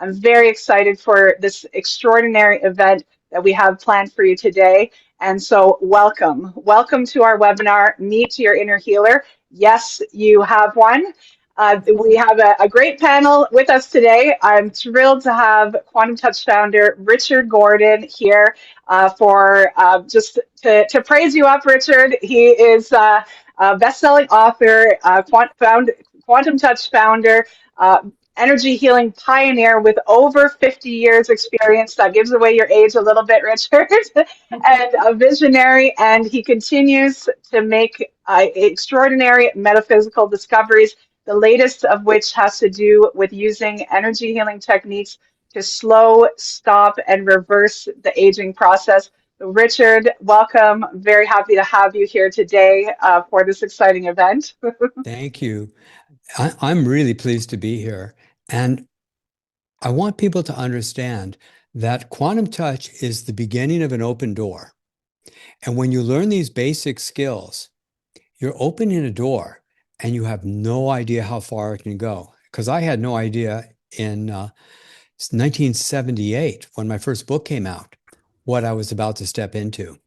I'm very excited for this extraordinary event that we have planned for you today. And so welcome. Welcome to our webinar, Meet Your Inner Healer. Yes, you have one. We have a great panel with us today. I'm thrilled to have Quantum Touch founder Richard Gordon here for just to praise you up, Richard. He is a best-selling author, Quantum Touch founder, uh, energy healing pioneer with over 50 years experience. That gives away your age a little bit, Richard. And a visionary, and he continues to make extraordinary metaphysical discoveries, the latest of which has to do with using energy healing techniques to slow, stop, and reverse the aging process. Richard, welcome. Very happy to have you here today for this exciting event. Thank you. I'm really pleased to be here. And I want people to understand that quantum touch is the beginning of an open door. And when you learn these basic skills, you're opening a door and you have no idea how far it can go. Because I had no idea in 1978, when my first book came out, what I was about to step into.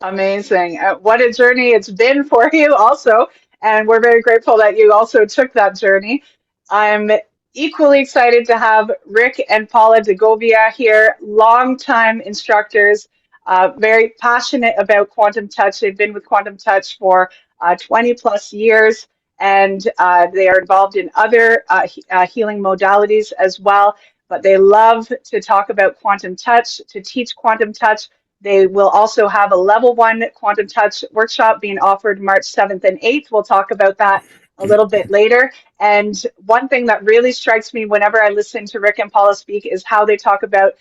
Amazing. What a journey it's been for you also. And we're very grateful that you also took that journey. I'm equally excited to have Rick and Paula de Govia here, longtime instructors, very passionate about quantum touch. They've been with quantum touch for 20 plus years, and they are involved in other healing modalities as well. But they love to talk about quantum touch, to teach quantum touch. They will also have a level 1 quantum touch workshop being offered March 7th and 8th. We'll talk about that a little bit later. And one thing that really strikes me whenever I listen to Rick and Paula speak is how they talk about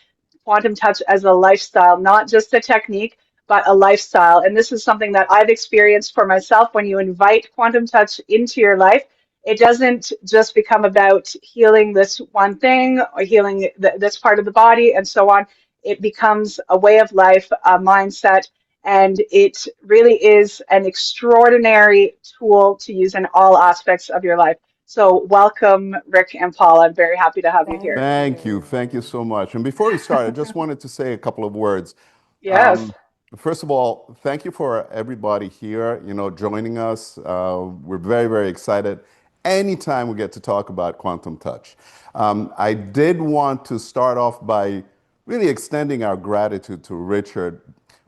quantum touch as a lifestyle, not just a technique, but a lifestyle. And this is something that I've experienced for myself. When you invite quantum touch into your life, it doesn't just become about healing this one thing or healing this part of the body and so on. It becomes a way of life, a mindset, and it really is an extraordinary tool to use in all aspects of your life. So welcome, Rick and Paul. I'm very happy to have you here. Thank you. Thank you so much. And before we start, I just wanted to say a couple of words. Yes. First of all, thank you for everybody here, joining us. We're very, very excited anytime we get to talk about quantum touch. I did want to start off by really extending our gratitude to Richard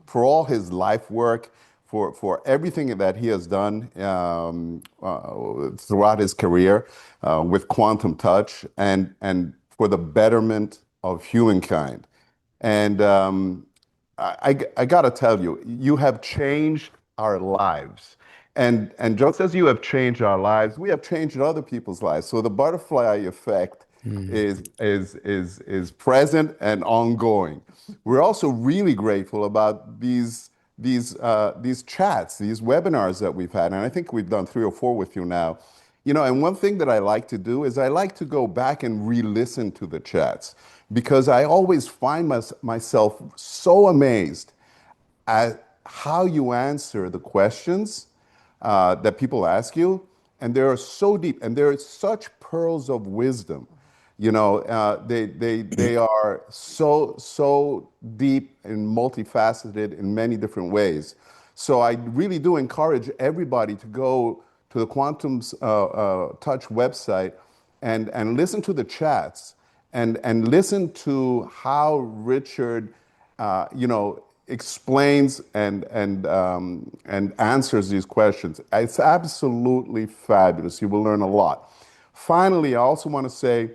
for all his life work, for everything that he has done throughout his career with quantum touch and for the betterment of humankind. And I got to tell you, you have changed our lives. And just as you have changed our lives, we have changed other people's lives. So the butterfly effect is present and ongoing. We're also really grateful about these chats, these webinars that we've had, and I think we've done 3 or 4 with you now. And one thing that I like to do is I like to go back and re-listen to the chats because I always find myself so amazed at how you answer the questions that people ask you, and they are so deep, and they're such pearls of wisdom. They are so deep and multifaceted in many different ways. So I really do encourage everybody to go to the Quantum Touch website and listen to the chats and listen to how Richard, explains and answers these questions. It's absolutely fabulous. You will learn a lot. Finally, I also want to say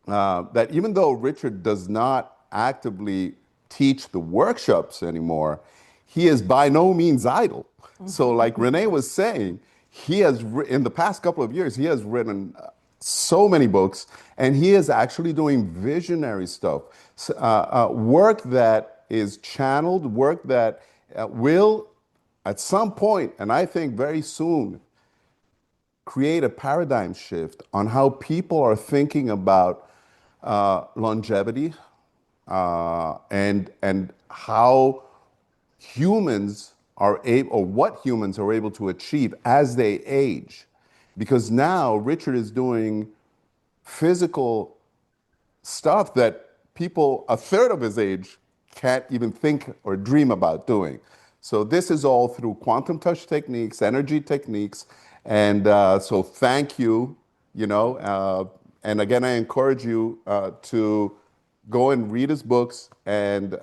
that even though Richard does not actively teach the workshops anymore, he is by no means idle. So like Renee was saying, he has, in the past couple of years, he has written so many books, and he is actually doing visionary stuff, work that is channeled, work that will, at some point, and I think very soon, create a paradigm shift on how people are thinking about longevity and how humans are able, or what humans are able to achieve as they age. Because now Richard is doing physical stuff that people a third of his age can't even think or dream about doing. So this is all through quantum touch techniques, energy techniques, and so thank you, and again, I encourage you to go and read his books and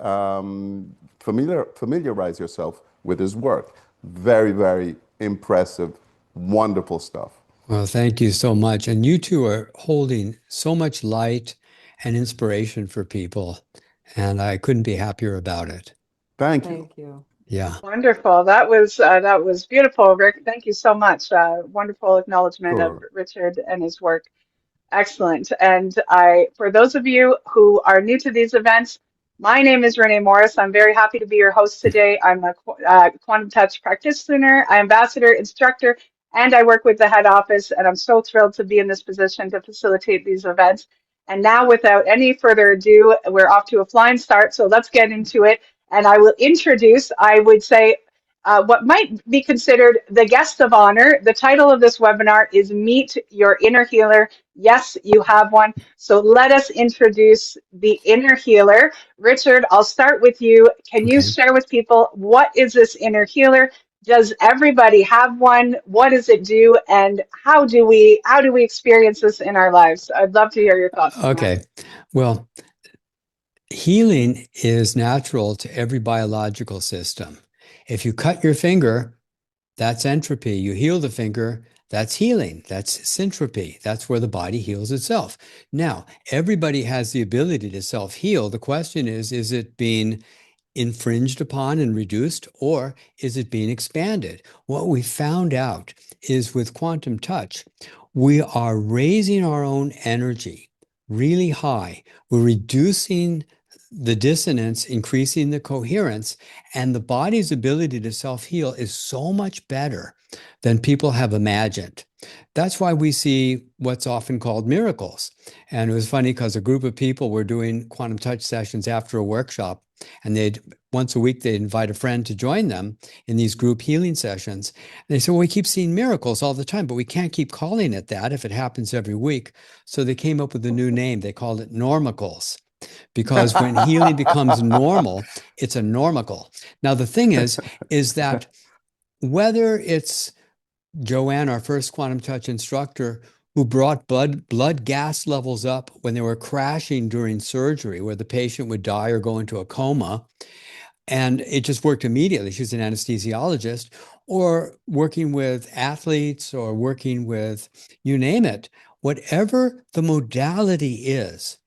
familiarize yourself with his work. Very, very impressive, wonderful stuff. Well, thank you so much. And you two are holding so much light and inspiration for people. And I couldn't be happier about it. Thank you. Thank you. Yeah, Wonderful. That was beautiful, Rick. Thank you so much. Wonderful acknowledgement of Sure. Richard and his work. Excellent. And for those of you who are new to these events, my name is Renée Morris. I'm very happy to be your host today. I'm a Quantum Touch practitioner, ambassador, instructor, and I work with the head office. And I'm so thrilled to be in this position to facilitate these events. And now, without any further ado, we're off to a flying start. So let's get into it. And I will introduce, I would say, what might be considered the guest of honor. The title of this webinar is Meet Your Inner Healer. Yes, you have one. So let us introduce the inner healer. Richard, I'll start with you. Can you okay. share with people what is this inner healer? Does everybody have one? What does it do? And how do we experience this in our lives? I'd love to hear your thoughts on that. Okay. Well, healing is natural to every biological system. If you cut your finger, that's entropy. You heal the finger, that's healing. That's syntropy. That's where the body heals itself. Now, everybody has the ability to self-heal. The question is it being infringed upon and reduced, or is it being expanded? What we found out is with quantum touch, we are raising our own energy really high. We're reducing the dissonance, increasing the coherence, and the body's ability to self-heal is so much better than people have imagined. That's why we see what's often called miracles. And it was funny because a group of people were doing quantum touch sessions after a workshop, and once a week they'd invite a friend to join them in these group healing sessions. And they said, well, we keep seeing miracles all the time, but we can't keep calling it that if it happens every week. So they came up with a new name. They called it normicals. Because when healing becomes normal, it's a normical. Now, the thing is that whether it's Joanne, our first quantum touch instructor, who brought blood gas levels up when they were crashing during surgery, where the patient would die or go into a coma, and it just worked immediately. She's an anesthesiologist, or working with athletes or working with, you name it, whatever the modality is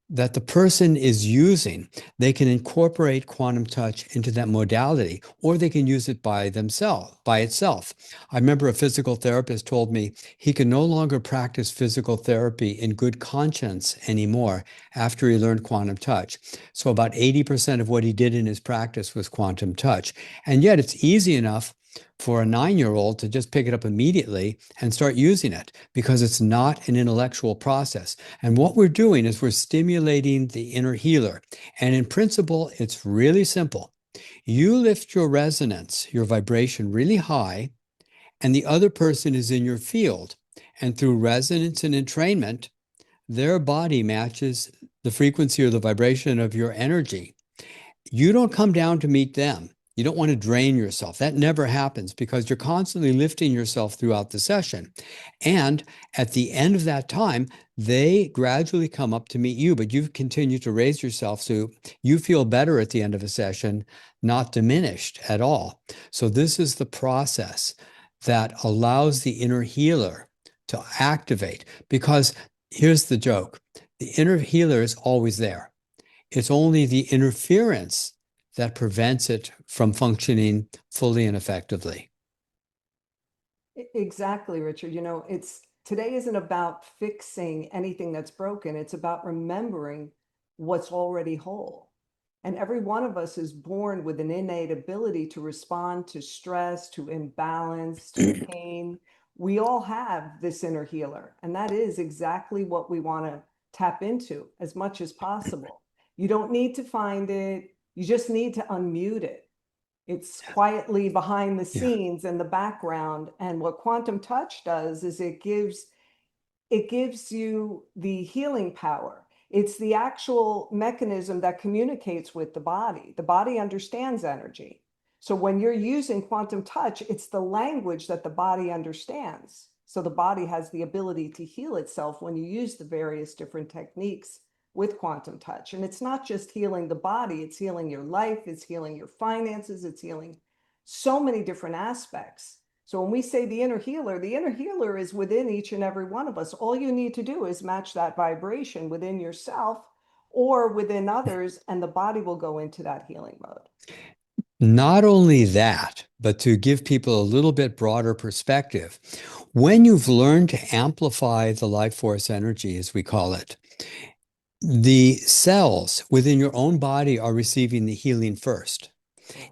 that the person is using, they can incorporate quantum touch into that modality, or they can use it by itself. I remember a physical therapist told me he can no longer practice physical therapy in good conscience anymore after he learned quantum touch. So about 80% of what he did in his practice was quantum touch. And yet it's easy enough for a 9-year-old to just pick it up immediately and start using it because it's not an intellectual process. And what we're doing is we're stimulating the inner healer. And in principle, it's really simple. You lift your resonance, your vibration really high, and the other person is in your field. And through resonance and entrainment, their body matches the frequency or the vibration of your energy. You don't come down to meet them. You don't want to drain yourself. That never happens because you're constantly lifting yourself throughout the session. And at the end of that time, they gradually come up to meet you, but you continue to raise yourself so you feel better at the end of a session, not diminished at all. So this is the process that allows the inner healer to activate, because here's the joke. The inner healer is always there. It's only the interference that prevents it from functioning fully and effectively. Exactly, Richard. Today isn't about fixing anything that's broken. It's about remembering what's already whole. And every one of us is born with an innate ability to respond to stress, to imbalance, to pain. We all have this inner healer, and that is exactly what we want to tap into as much as possible. You don't need to find it. You just need to unmute it. It's quietly behind the scenes in the background. And what quantum touch does is it gives you the healing power. It's the actual mechanism that communicates with the body. The body understands energy. So when you're using quantum touch, it's the language that the body understands. So the body has the ability to heal itself when you use the various different techniques with quantum touch. And it's not just healing the body, it's healing your life, it's healing your finances, it's healing so many different aspects. So when we say the inner healer is within each and every one of us. All you need to do is match that vibration within yourself or within others, and the body will go into that healing mode. Not only that, but to give people a little bit broader perspective, when you've learned to amplify the life force energy, as we call it, the cells within your own body are receiving the healing first.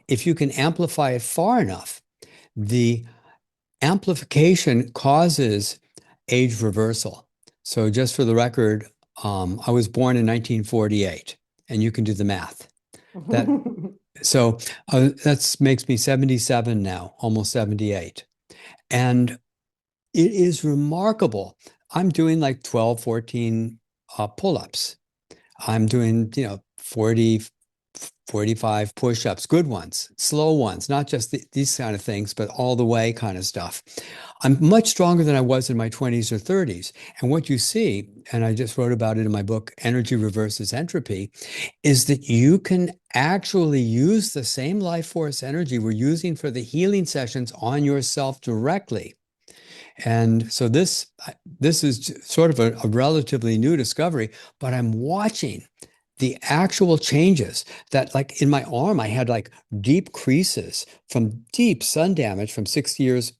If you can amplify it far enough, the amplification causes age reversal. So just for the record, I was born in 1948, and you can do the math. So that makes me 77 now, almost 78. And it is remarkable. I'm doing like 12, 14 pull-ups. I'm doing, 40, 45 push-ups, good ones, slow ones, not just these kind of things, but all the way kind of stuff. I'm much stronger than I was in my 20s or 30s. And what you see, and I just wrote about it in my book, Energy Reverses Entropy, is that you can actually use the same life force energy we're using for the healing sessions on yourself directly. And so this is sort of a relatively new discovery, but I'm watching the actual changes that, like in my arm, I had like deep creases from deep sun damage from 60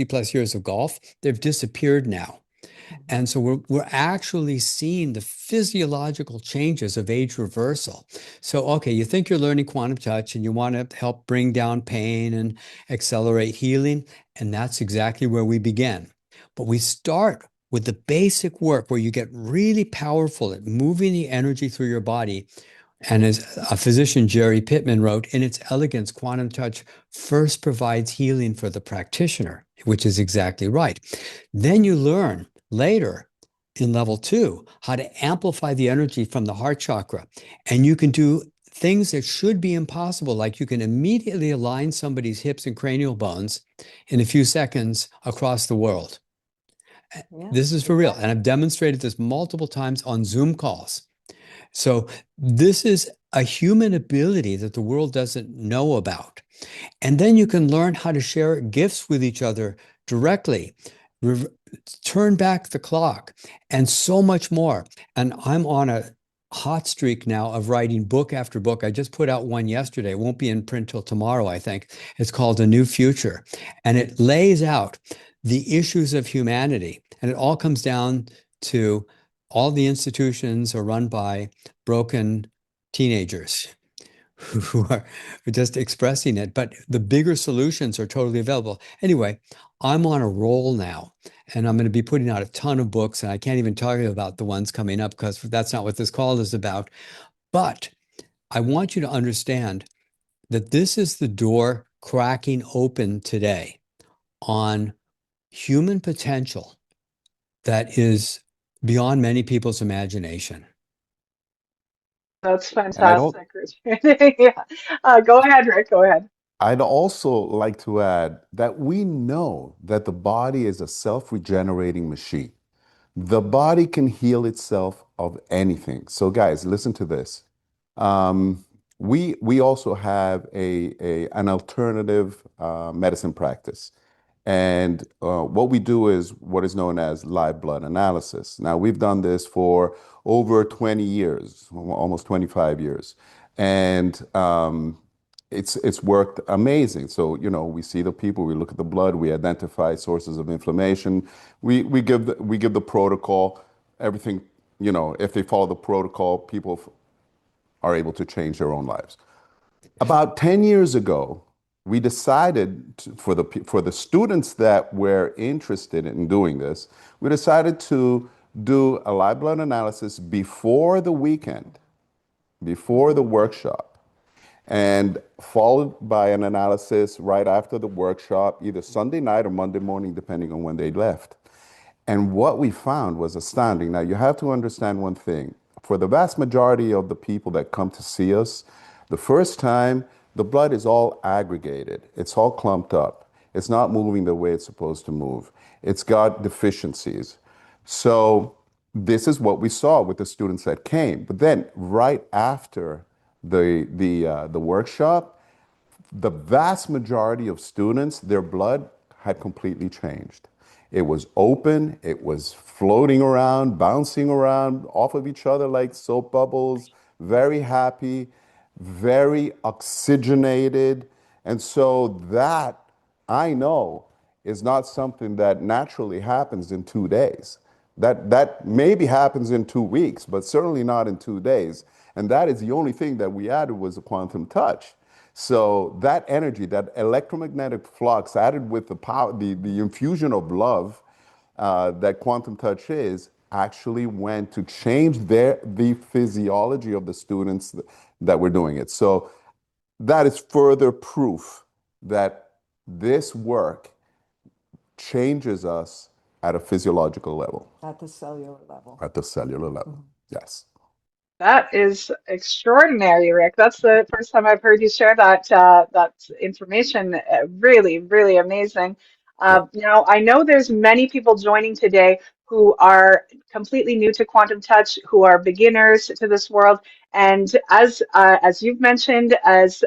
plus years of golf. They've disappeared now. And so we're actually seeing the physiological changes of age reversal. So, okay, you think you're learning quantum touch and you want to help bring down pain and accelerate healing, and that's exactly where we begin. But we start with the basic work where you get really powerful at moving the energy through your body. And as a physician, Jerry Pittman, wrote, in its elegance, quantum touch first provides healing for the practitioner, which is exactly right. Then you learn later in level 2 how to amplify the energy from the heart chakra. And you can do things that should be impossible, like you can immediately align somebody's hips and cranial bones in a few seconds across the world. Yeah, this is for real. And I've demonstrated this multiple times on Zoom calls. So this is a human ability that the world doesn't know about. And then you can learn how to share gifts with each other directly, turn back the clock, and so much more. And I'm on a hot streak now of writing book after book. I just put out one yesterday. It won't be in print till tomorrow, I think. It's called A New Future. And it lays out the issues of humanity. And it all comes down to all the institutions are run by broken teenagers who are just expressing it. But the bigger solutions are totally available. Anyway, I'm on a roll now, and I'm going to be putting out a ton of books, and I can't even tell you about the ones coming up because that's not what this call is about. But I want you to understand that this is the door cracking open today on human potential that is beyond many people's imagination. That's And I don't, fantastic, Richard. Yeah. Go ahead, Rick. Go ahead. I'd also like to add that we know that the body is a self-regenerating machine. The body can heal itself of anything. So, guys, listen to this. Um, we also have an alternative medicine practice, and what we do is what is known as live blood analysis. Now, we've done this for over 20 years, almost 25 years, and it's worked amazing. So, we see the people, we look at the blood, we identify sources of inflammation, we give the protocol, everything, if they follow the protocol, people are able to change their own lives. About 10 years ago, we decided for the students that were interested in doing this, we decided to do a live blood analysis before the weekend, before the workshop, and followed by an analysis right after the workshop, either Sunday night or Monday morning, depending on when they left. And what we found was astounding. Now, you have to understand one thing. for the vast majority of the people that come to see us, the first time, the blood is all aggregated. It's all clumped up. It's not moving the way it's supposed to move. It's got deficiencies. So this is what we saw with the students that came. But then right after the workshop, the vast majority of students, their blood had completely changed. It was open, it was floating around, bouncing around off of each other like soap bubbles, very happy, very oxygenated. And so that, I know, is not something that naturally happens in 2 days. That maybe happens in 2 weeks, but certainly not in 2 days. And that is the only thing that we added was a quantum touch. So that energy, that electromagnetic flux added with the power, the infusion of love that quantum touch is, actually went to change the physiology of the students that were doing it. So that is further proof that this work changes us at a physiological level. At the cellular level. At the cellular level, yes. That is extraordinary, Rick. That's the first time I've heard you share that information. Really, really amazing. Yeah. Now, I know there's many people joining today who are completely new to quantum touch, who are beginners to this world. And as you've mentioned, as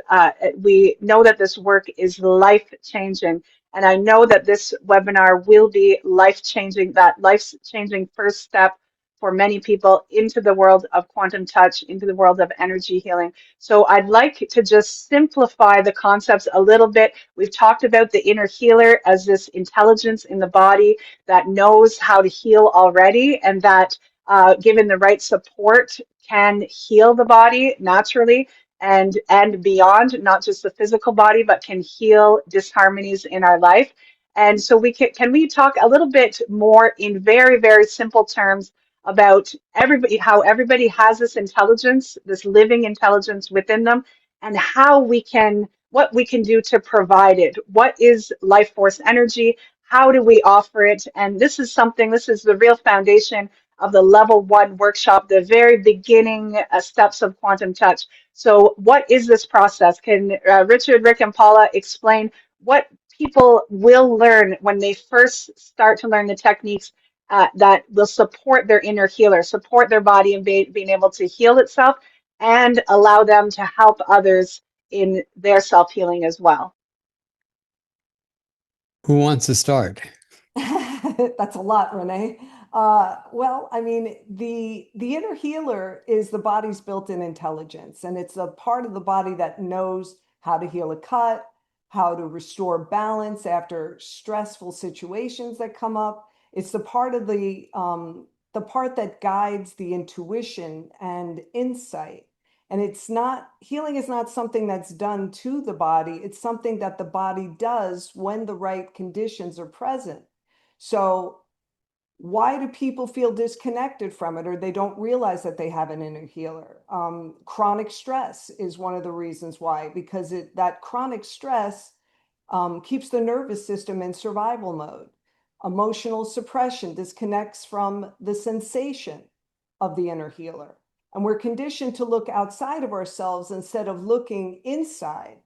we know that this work is life changing, and I know that this webinar will be life changing. That life changing first step for many people into the world of quantum touch, into the world of energy healing. So I'd like to just simplify the concepts a little bit. We've talked about the inner healer as this intelligence in the body that knows how to heal already, and that given the right support can heal the body naturally and beyond, not just the physical body, but can heal disharmonies in our life. And so can we talk a little bit more in very, very simple terms about everybody, how everybody has this intelligence, this living intelligence within them, and how what we can do to provide it. What is life force energy? How do we offer it? And this is the real foundation of the level 1 workshop, the very beginning steps of quantum touch. So what is this process? Can Richard, Rick, and Paula explain what people will learn when they first start to learn the techniques that will support their inner healer, support their body in being able to heal itself, and allow them to help others in their self-healing as well? Who wants to start? That's a lot, Renee. Well, I mean, the inner healer is the body's built-in intelligence, and it's a part of the body that knows how to heal a cut, how to restore balance after stressful situations that come up. It's the part of the part that guides the intuition and insight. And healing is not something that's done to the body. It's something that the body does when the right conditions are present. So why do people feel disconnected from it, or they don't realize that they have an inner healer? Chronic stress is one of the reasons why, because that chronic stress keeps the nervous system in survival mode. Emotional suppression disconnects from the sensation of the inner healer. And we're conditioned to look outside of ourselves instead of looking inside.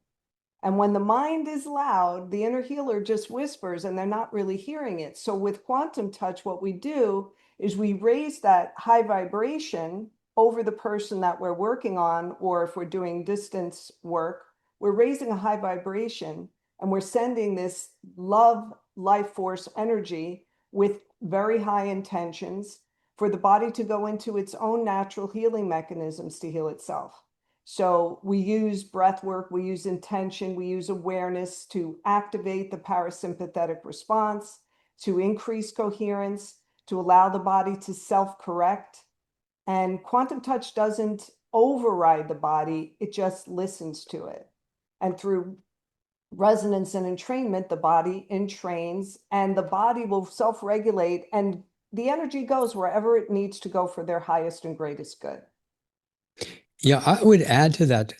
And when the mind is loud, the inner healer just whispers and they're not really hearing it. So with quantum touch, what we do is we raise that high vibration over the person that we're working on, or if we're doing distance work, we're raising a high vibration and we're sending this love, life force energy with very high intentions for the body to go into its own natural healing mechanisms to heal itself. So we use breath work, we use intention, we use awareness to activate the parasympathetic response, to increase coherence, to allow the body to self-correct. And quantum touch doesn't override the body, it just listens to it. And through resonance and entrainment, the body entrains and the body will self-regulate, and the energy goes wherever it needs to go for their highest and greatest good. Yeah, I would add to that,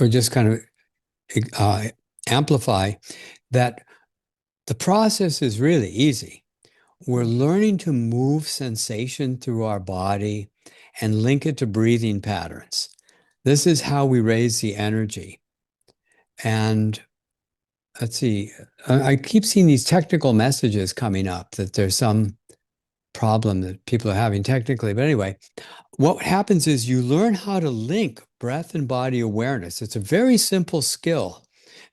or just kind of amplify that the process is really easy. We're learning to move sensation through our body and link it to breathing patterns. This is how we raise the energy. And let's see, I keep seeing these technical messages coming up that there's some problem that people are having technically. But anyway, what happens is you learn how to link breath and body awareness. It's a very simple skill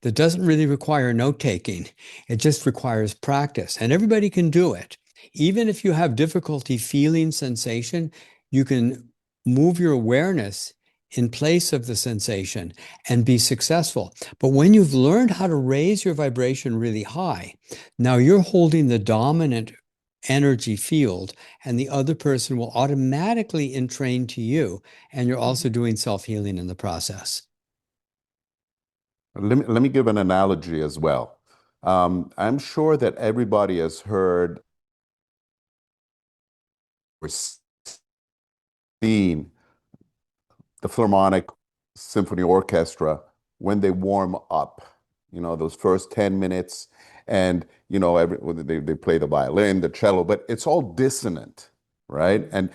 that doesn't really require note-taking. It just requires practice, and everybody can do it. Even if you have difficulty feeling sensation, you can move your awareness in place of the sensation and be successful. But when you've learned how to raise your vibration really high, now you're holding the dominant energy field, and the other person will automatically entrain to you, and you're also doing self-healing in the process. Let me give an analogy as well. I'm sure that everybody has heard or seen the Philharmonic Symphony Orchestra when they warm up, those first 10 minutes, and they play the violin, the cello, but it's all dissonant, right? And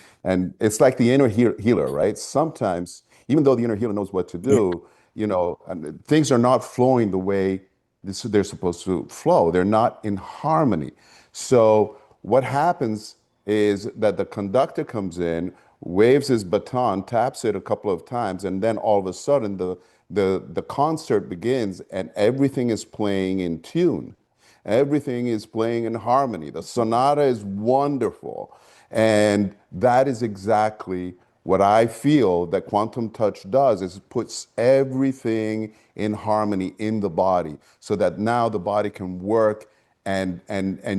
it's like the inner healer, right? Sometimes, even though the inner healer knows what to do, and things are not flowing the way they're supposed to flow. They're not in harmony. So what happens is that the conductor comes in, waves his baton, taps it a couple of times, and then all of a sudden the concert begins and everything is playing in tune. Everything is playing in harmony. The sonata is wonderful. And that is exactly what I feel that quantum touch does, is it puts everything in harmony in the body so that now the body can work and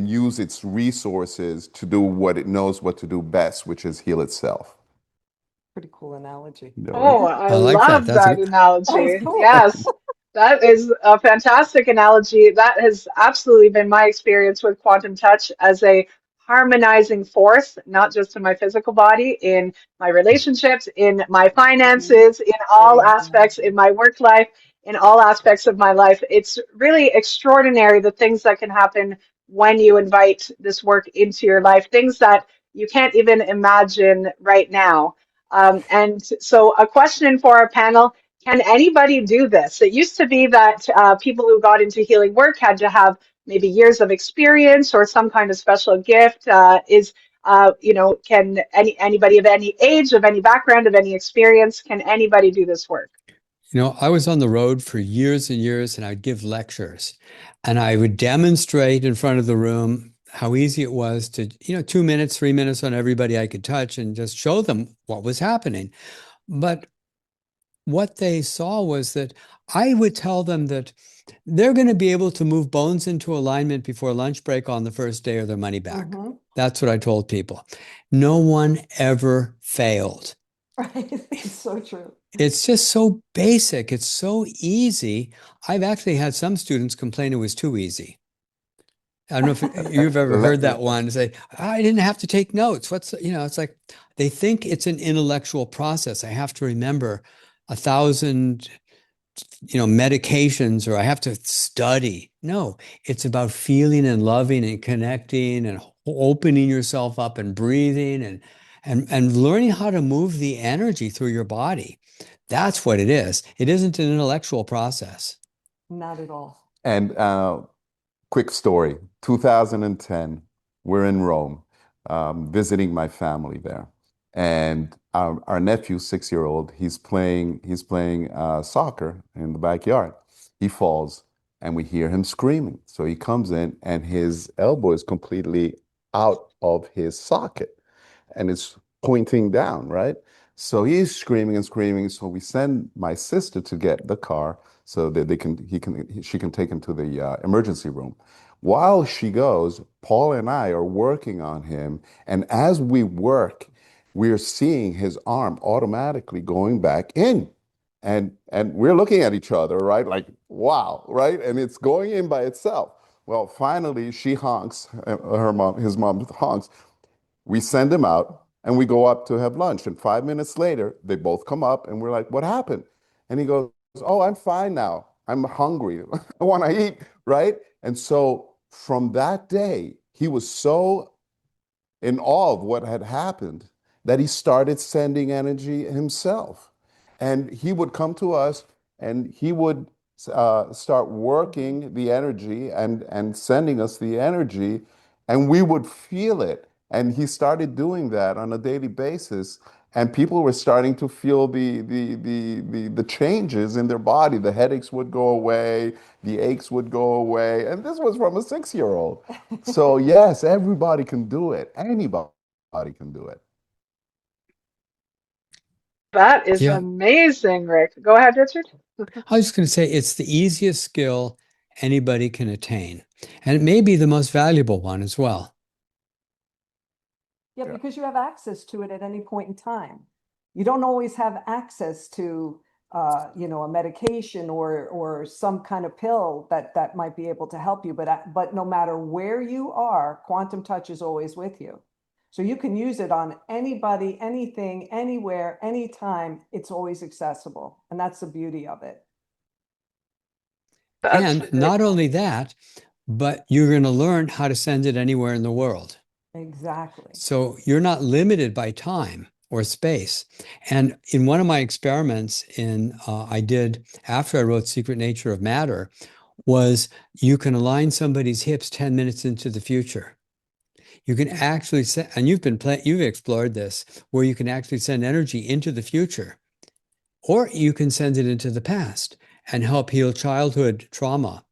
use its resources to do what it knows what to do best, which is heal itself. Pretty cool analogy. You know, Oh, right? I I like that. love That's that a That was analogy. cool. Yes, that is a fantastic analogy. That has absolutely been my experience with quantum touch as a harmonizing force, not just in my physical body, in my relationships, in my finances, in all Great aspects, in analogy. my work life, in all aspects of my life. It's really extraordinary the things that can happen when you invite this work into your life, things that you can't even imagine right now. And so, a question for our panel: can anybody do this? It used to be that people who got into healing work had to have maybe years of experience or some kind of special gift. Can anybody of any age, of any background, of any experience, can anybody do this work? I was on the road for years and years, and I'd give lectures, and I would demonstrate in front of the room how easy it was to, 2 minutes, 3 minutes on everybody I could touch and just show them what was happening. But what they saw was that I would tell them that they're going to be able to move bones into alignment before lunch break on the first day or their money back. Mm-hmm. That's what I told people. No one ever failed. Right. It's so true. It's just so basic. It's so easy. I've actually had some students complain it was too easy. I don't know if you've ever heard that one say, I didn't have to take notes. It's like they think it's an intellectual process. I have to remember 1,000, medications, or I have to study. No, it's about feeling and loving and connecting and opening yourself up and breathing and learning how to move the energy through your body. That's what it is. It isn't an intellectual process. Not at all. And quick story, 2010, we're in Rome, visiting my family there. And our nephew, 6-year-old, he's playing soccer in the backyard. He falls and we hear him screaming. So he comes in and his elbow is completely out of his socket and it's pointing down, right? So he's screaming and screaming. So we send my sister to get the car so that she can take him to the emergency room. While she goes, Paul and I are working on him, and as we work, we're seeing his arm automatically going back in. And we're looking at each other, right? Like, wow, right? And it's going in by itself. Well, finally, she honks, his mom honks. We send him out and we go up to have lunch. And 5 minutes later, they both come up and we're like, what happened? And he goes, oh, I'm fine now. I'm hungry. I want to eat, right? And so from that day, he was so in awe of what had happened that he started sending energy himself. And he would come to us and he would start working the energy and sending us the energy, and we would feel it. And he started doing that on a daily basis. And people were starting to feel the changes in their body. The headaches would go away, the aches would go away. And this was from a 6-year-old. So, yes, everybody can do it. Anybody can do it. That is Yeah, amazing, Rick. Go ahead, Richard. I was just going to say it's the easiest skill anybody can attain, and it may be the most valuable one as well. Yeah, Yeah. because you have access to it at any point in time. You don't always have access to, a medication or some kind of pill that might be able to help you. But no matter where you are, quantum touch is always with you. So you can use it on anybody, anything, anywhere, anytime. It's always accessible, and that's the beauty of it. That's And not only that, but you're going to learn how to send it anywhere in the world. Exactly. So you're not limited by time or space. And in one of my experiments I did after I wrote Secret Nature of Matter was you can align somebody's hips 10 minutes into the future. You can actually send, and you've explored this, where you can actually send energy into the future, or you can send it into the past and help heal childhood trauma.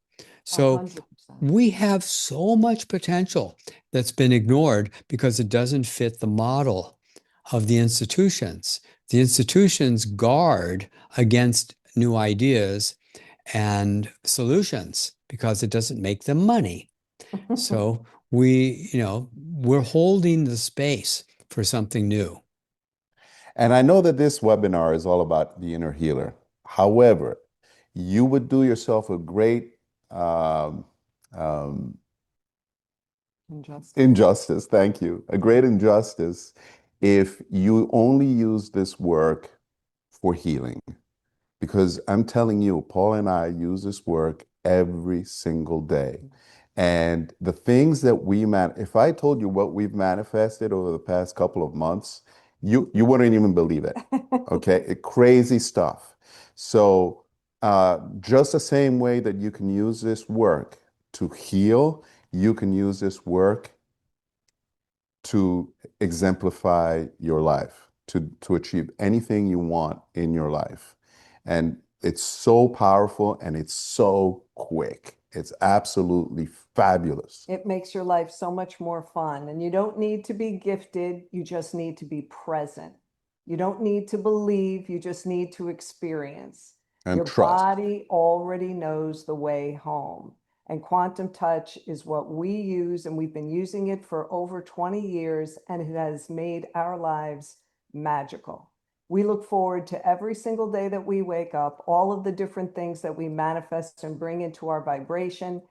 So 100%. we have so much potential that's been ignored because it doesn't fit the model of the institutions. The institutions guard against new ideas and solutions because it doesn't make them money. So we're holding the space for something new. And I know that this webinar is all about the inner healer. However, you would do yourself a great um, um, Injustice. injustice, thank you, a great injustice if you only use this work for healing. Because I'm telling you, Paul and I use this work every single day. And the things that if I told you what we've manifested over the past couple of months, you wouldn't even believe it. Okay, crazy stuff. So just the same way that you can use this work to heal, you can use this work to exemplify your life, to achieve anything you want in your life. And it's so powerful and it's so quick. It's absolutely fabulous. It makes your life so much more fun. And you don't need to be gifted, you just need to be present. You don't need to believe, you just need to experience. And Your trust. body already knows the way home. And quantum touch is what we use, and we've been using it for over 20 years, and it has made our lives magical. We look forward to every single day that we wake up, all of the different things that we manifest and bring into our vibration.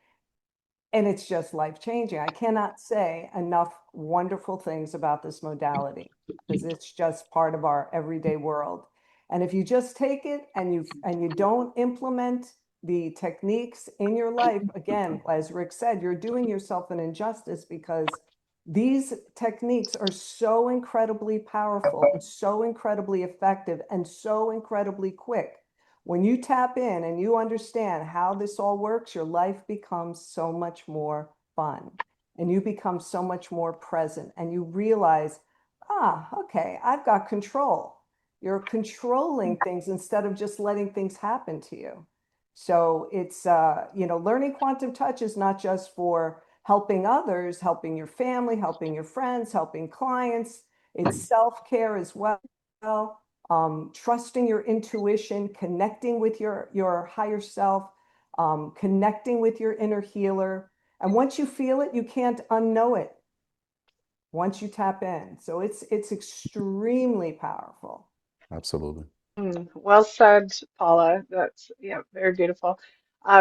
And it's just life changing. I cannot say enough wonderful things about this modality because it's just part of our everyday world. And if you just take it and you don't implement the techniques in your life, again, as Rick said, you're doing yourself an injustice because these techniques are so incredibly powerful and so incredibly effective and so incredibly quick. When you tap in and you understand how this all works, your life becomes so much more fun and you become so much more present and you realize, okay, I've got control. You're controlling things instead of just letting things happen to you. So it's, learning quantum touch is not just for helping others, helping your family, helping your friends, helping clients. It's self-care as well. Trusting your intuition, connecting with your higher self, connecting with your inner healer. And once you feel it, you can't unknow it once you tap in. So it's extremely powerful. Absolutely. Well said, Paula. That's, yeah, very beautiful.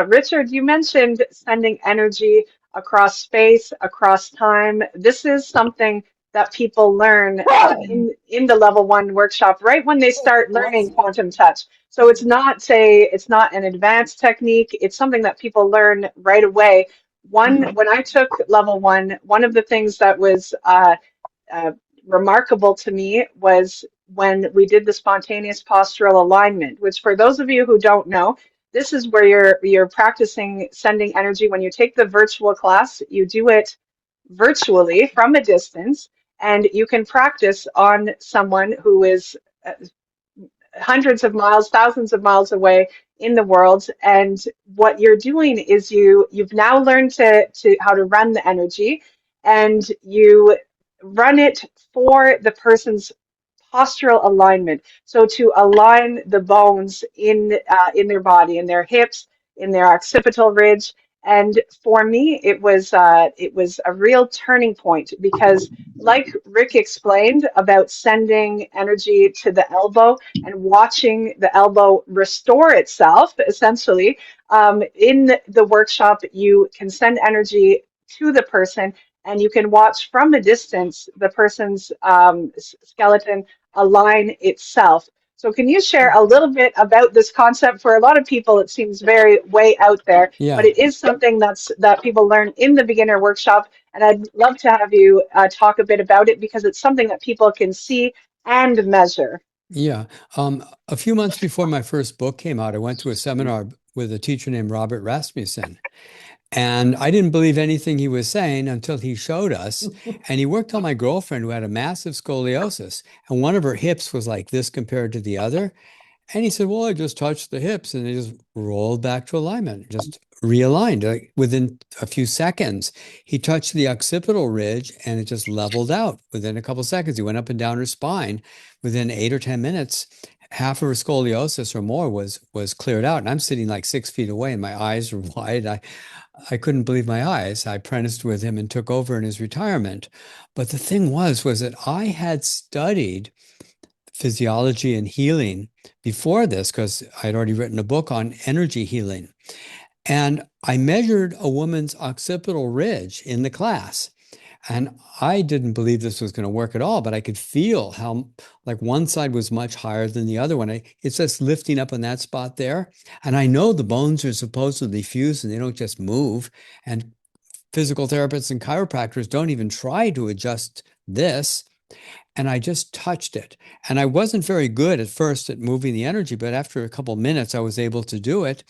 Richard, you mentioned sending energy across space, across time. This is something that people learn in the level one workshop, right when they start Bless learning you. quantum touch. So it's not an advanced technique. It's something that people learn right away. When I took level one of the things that was uh, remarkable to me was when we did the spontaneous postural alignment, which for those of you who don't know, this is where you're practicing sending energy. When you take the virtual class, you do it virtually from a distance, and you can practice on someone who is hundreds of miles, thousands of miles away in the world. And what you're doing is you've now learned to how to run the energy, and you run it for the person's postural alignment. So to align the bones in their body, in their hips, in their occipital ridge. And for me, it was a real turning point because, like Rick explained about sending energy to the elbow and watching the elbow restore itself, essentially, in the workshop, you can send energy to the person and you can watch from a distance the person's skeleton align itself. So can you share a little bit about this concept? For a lot of people, it seems very way out there, but Yeah. it is something that people learn in the beginner workshop. And I'd love to have you talk a bit about it because it's something that people can see and measure. Yeah. A few months before my first book came out, I went to a seminar with a teacher named Robert Rasmussen. And I didn't believe anything he was saying until he showed us. And he worked on my girlfriend who had a massive scoliosis. And one of her hips was like this compared to the other. And he said, well, I just touched the hips and they just rolled back to alignment, just realigned. Like within a few seconds, he touched the occipital ridge and it just leveled out. Within a couple of seconds, he went up and down her spine. Within 8 or 10 minutes, half of her scoliosis or more was cleared out. And I'm sitting like 6 feet away and my eyes were wide. I couldn't believe my eyes. I apprenticed with him and took over in his retirement. But the thing was that I had studied physiology and healing before this because I'd already written a book on energy healing. And I measured a woman's occipital ridge in the class. And I didn't believe this was going to work at all, but I could feel how like one side was much higher than the other one. It's just lifting up in that spot there. And I know the bones are supposedly fused and they don't just move. And physical therapists and chiropractors don't even try to adjust this. And I just touched it. And I wasn't very good at first at moving the energy, but after a couple of minutes, I was able to do it.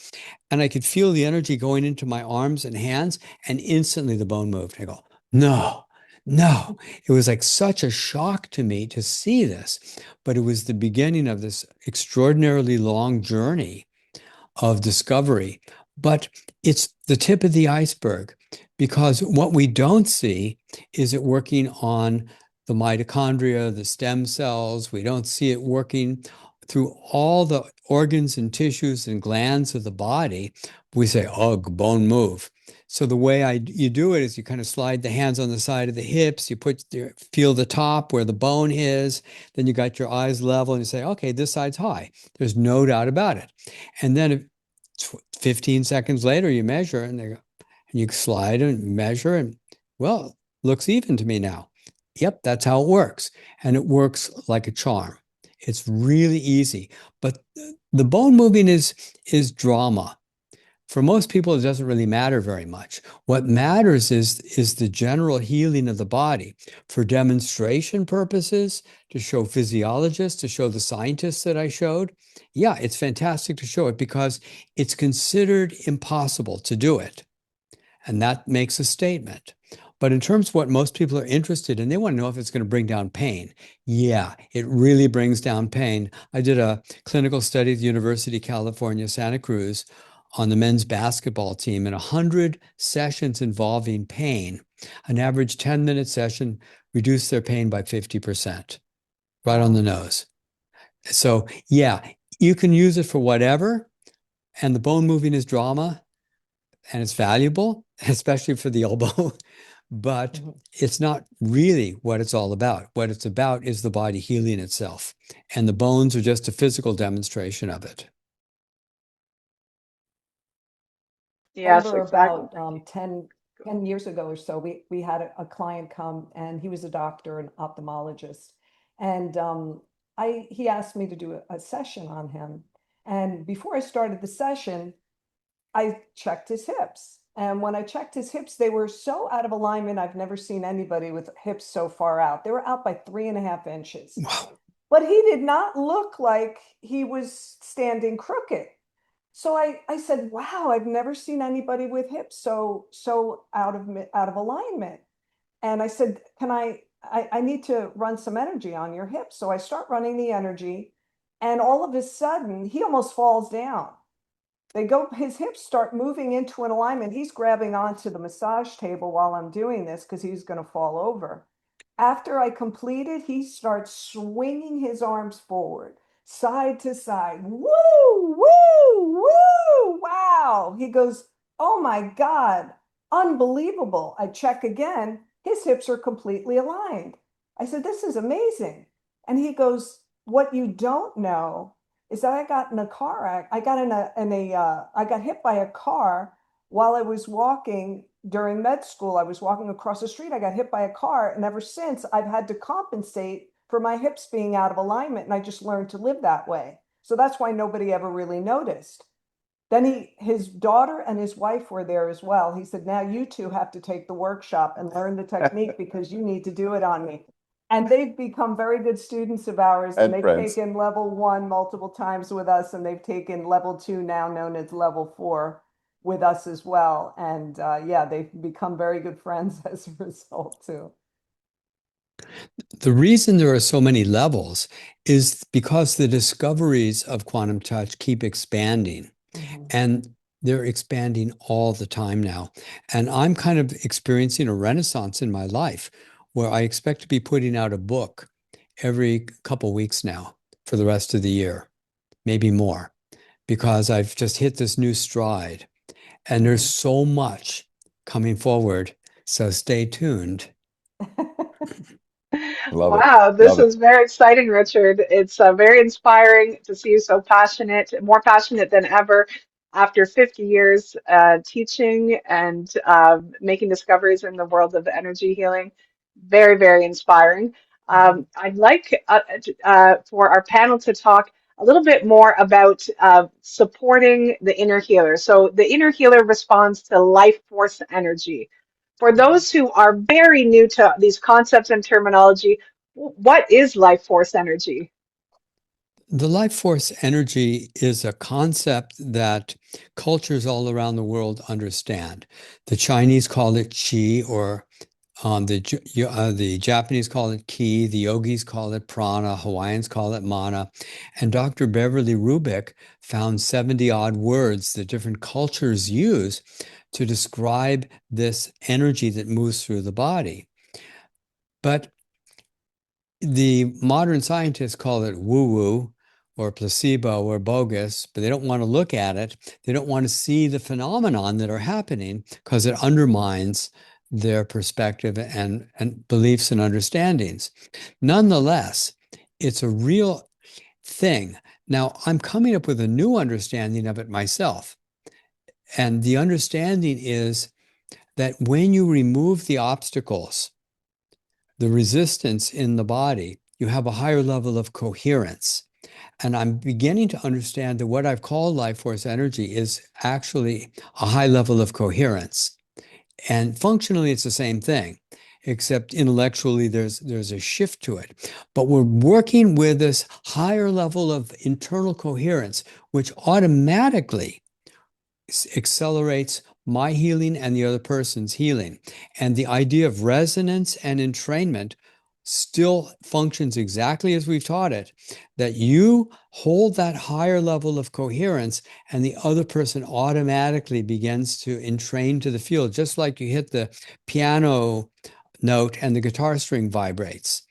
And I could feel the energy going into my arms and hands, and instantly the bone moved. I go, no, no. It was like such a shock to me to see this, but it was the beginning of this extraordinarily long journey of discovery. But it's the tip of the iceberg because what we don't see is it working on the mitochondria, the stem cells. We don't see it working through all the organs and tissues and glands of the body. We say, oh, bone move. So the way you do it is you kind of slide the hands on the side of the hips, you feel the top where the bone is, then you got your eyes level and you say, okay, this side's high. There's no doubt about it. And then 15 seconds later, you measure and you slide and measure and, well, looks even to me now. Yep, that's how it works. And it works like a charm. It's really easy. But the bone moving is drama. For most people, it doesn't really matter very much. What matters is the general healing of the body for demonstration purposes, to show physiologists, to show the scientists that I showed. Yeah, it's fantastic to show it because it's considered impossible to do it. And that makes a statement. But in terms of what most people are interested in, they want to know if it's going to bring down pain. Yeah, it really brings down pain. I did a clinical study at the University of California, Santa Cruz, on the men's basketball team, and 100 sessions involving pain. An average 10-minute session reduced their pain by 50%, right on the nose. So yeah, you can use it for whatever, and the bone moving is drama, and it's valuable, especially for the elbow, but it's not really what it's all about. What it's about is the body healing itself, and the bones are just a physical demonstration of it. Yes, Remember exactly. about 10 years ago or so, we had a client come and he was a doctor, an ophthalmologist. And he asked me to do a session on him. And before I started the session, I checked his hips And when I checked his hips, they were so out of alignment. I've never seen anybody with hips so far out. They were out by 3.5 inches. Wow. But he did not look like he was standing crooked. So I said, wow, I've never seen anybody with hips so out of alignment. And I said, I need to run some energy on your hips. So I start running the energy, and all of a sudden he almost falls down. His hips start moving into an alignment. He's grabbing onto the massage table while I'm doing this because he's going to fall over. After I complete it, he starts swinging his arms forward, side to side. Woo, woo, woo, wow. He goes, oh my God, unbelievable. I check again. His hips are completely aligned. I said, this is amazing. And he goes, what you don't know is that I got in a car. I got I got hit by a car while I was walking during med school. I was walking across the street. I got hit by a car. And ever since, I've had to compensate for my hips being out of alignment. And I just learned to live that way. So that's why nobody ever really noticed. Then his daughter and his wife were there as well. He said, now you two have to take the workshop and learn the technique because you need to do it on me. And they've become very good students of ours, and And they've friends. taken level 1 multiple times with us, and they've taken level 2, now known as level 4, with us as well. And yeah, they've become very good friends as a result too. The reason there are so many levels is because the discoveries of quantum touch keep expanding, and they're expanding all the time now. And I'm kind of experiencing a renaissance in my life where I expect to be putting out a book every couple weeks now for the rest of the year, maybe more, because I've just hit this new stride. And there's so much coming forward. So stay tuned. Love it. Wow, this Love it. is very exciting, Richard. It's very inspiring to see you so passionate, more passionate than ever after 50 years teaching and making discoveries in the world of energy healing. Very, very inspiring. I'd like for our panel to talk a little bit more about supporting the inner healer. So, the inner healer responds to life force energy. For those who are very new to these concepts and terminology, what is life force energy? The life force energy is a concept that cultures all around the world understand. The Chinese call it qi, or the Japanese call it ki, the yogis call it prana, Hawaiians call it mana, and Dr. Beverly Rubik found 70 odd words that different cultures use to describe this energy that moves through the body. But the modern scientists call it woo-woo or placebo or bogus, but they don't want to look at it. They don't want to see the phenomenon that are happening because it undermines their perspective and beliefs and understandings. Nonetheless, it's a real thing. Now, I'm coming up with a new understanding of it myself. And the understanding is that when you remove the obstacles, the resistance in the body, you have a higher level of coherence. And I'm beginning to understand that what I've called life force energy is actually a high level of coherence. And functionally, it's the same thing, except intellectually, there's a shift to it. But we're working with this higher level of internal coherence, which automatically accelerates my healing and the other person's healing. And the idea of resonance and entrainment still functions exactly as we've taught it, that you hold that higher level of coherence and the other person automatically begins to entrain to the field, just like you hit the piano note and the guitar string vibrates.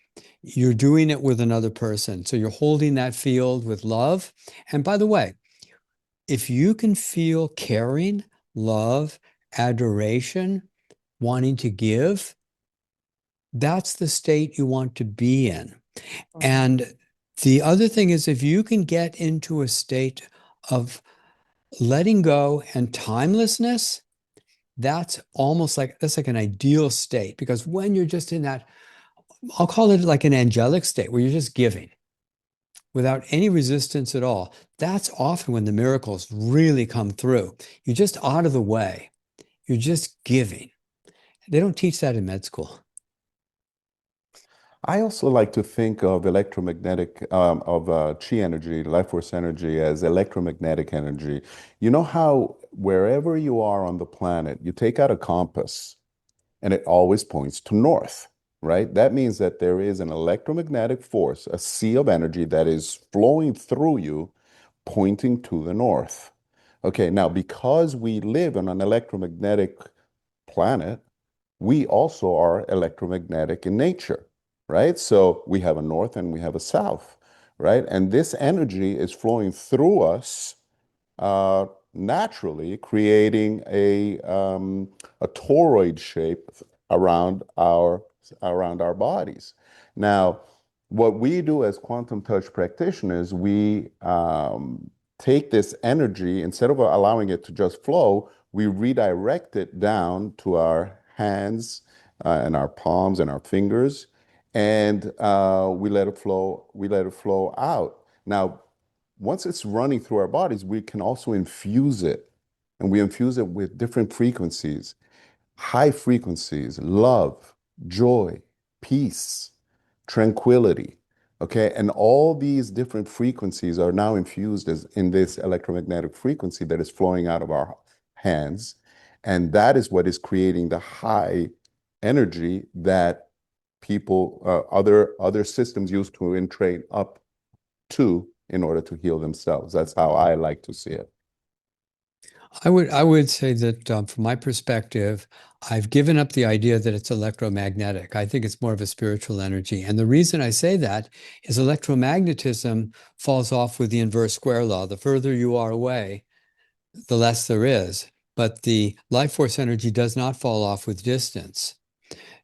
You're doing it with another person. So you're holding that field with love. And by the way, if you can feel caring, love, adoration, wanting to give, that's the state you want to be in. And the other thing is, if you can get into a state of letting go and timelessness, that's like an ideal state, because when you're just in that, I'll call it like an angelic state where you're just giving without any resistance at all, that's often when the miracles really come through. You're just out of the way. You're just giving. They don't teach that in med school. I also like to think of electromagnetic, chi energy, life force energy, as electromagnetic energy. You know how wherever you are on the planet, you take out a compass and it always points to north, right? That means that there is an electromagnetic force, a sea of energy that is flowing through you, pointing to the north. Okay, now because we live on an electromagnetic planet, we also are electromagnetic in nature, right? So we have a north and we have a south, right? And this energy is flowing through us uh, naturally, creating a toroid shape around our bodies. Now, what we do as quantum touch practitioners, we take this energy, instead of allowing it to just flow, we redirect it down to our hands and our palms and our fingers, and we let it flow. We let it flow out. Now, once it's running through our bodies, we can also infuse it, and we infuse it with different frequencies, high frequencies, love, joy, peace, tranquility. Okay, and all these different frequencies are now infused in this electromagnetic frequency that is flowing out of our hands, and that is what is creating the high energy that people, other systems use to entrain up to in order to heal themselves. That's how I like to see it. I would say that from my perspective, I've given up the idea that it's electromagnetic. I think it's more of a spiritual energy. And the reason I say that is electromagnetism falls off with the inverse square law. The further you are away, the less there is. But the life force energy does not fall off with distance.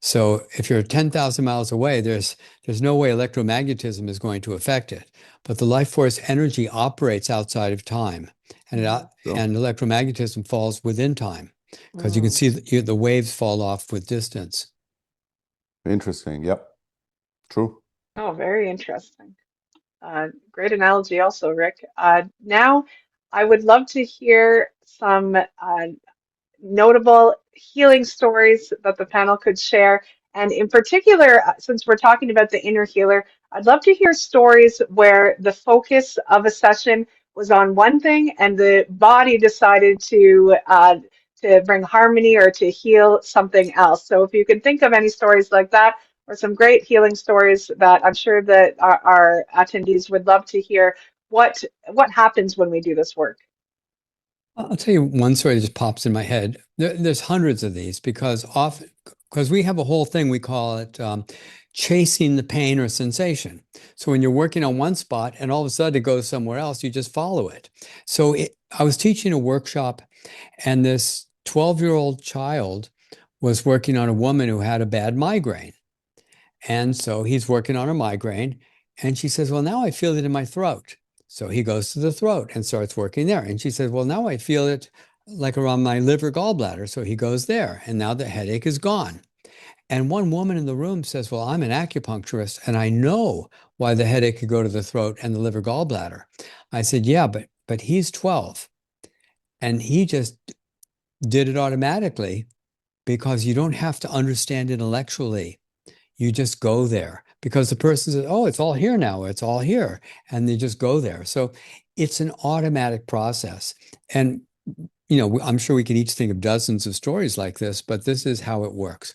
So if you're 10,000 miles away, there's no way electromagnetism is going to affect it. But the life force energy operates outside of time, and and electromagnetism falls within time, because you can see the waves fall off with distance. Interesting. Yep. True. Oh, very interesting. Great analogy also, Rick. Now, I would love to hear some notable healing stories that the panel could share. And in particular, since we're talking about the inner healer, I'd love to hear stories where the focus of a session was on one thing and the body decided to bring harmony or to heal something else. So if you can think of any stories like that, or some great healing stories that I'm sure that our attendees would love to hear, what happens when we do this work? I'll tell you one story that just pops in my head. There's hundreds of these because we have a whole thing, we call it chasing the pain or sensation. So when you're working on one spot and all of a sudden it goes somewhere else, you just follow it. So I was teaching a workshop, and this 12-year-old child was working on a woman who had a bad migraine. And so he's working on her migraine, and she says, well, now I feel it in my throat. So he goes to the throat and starts working there. And she says, well, now I feel it like around my liver gallbladder. So he goes there, and now the headache is gone. And one woman in the room says, well, I'm an acupuncturist and I know why the headache could go to the throat and the liver gallbladder. I said, yeah, but he's 12 and he just did it automatically, because you don't have to understand intellectually. You just go there because the person says, oh, it's all here now. It's all here. And they just go there. So it's an automatic process. And, I'm sure we can each think of dozens of stories like this, but this is how it works.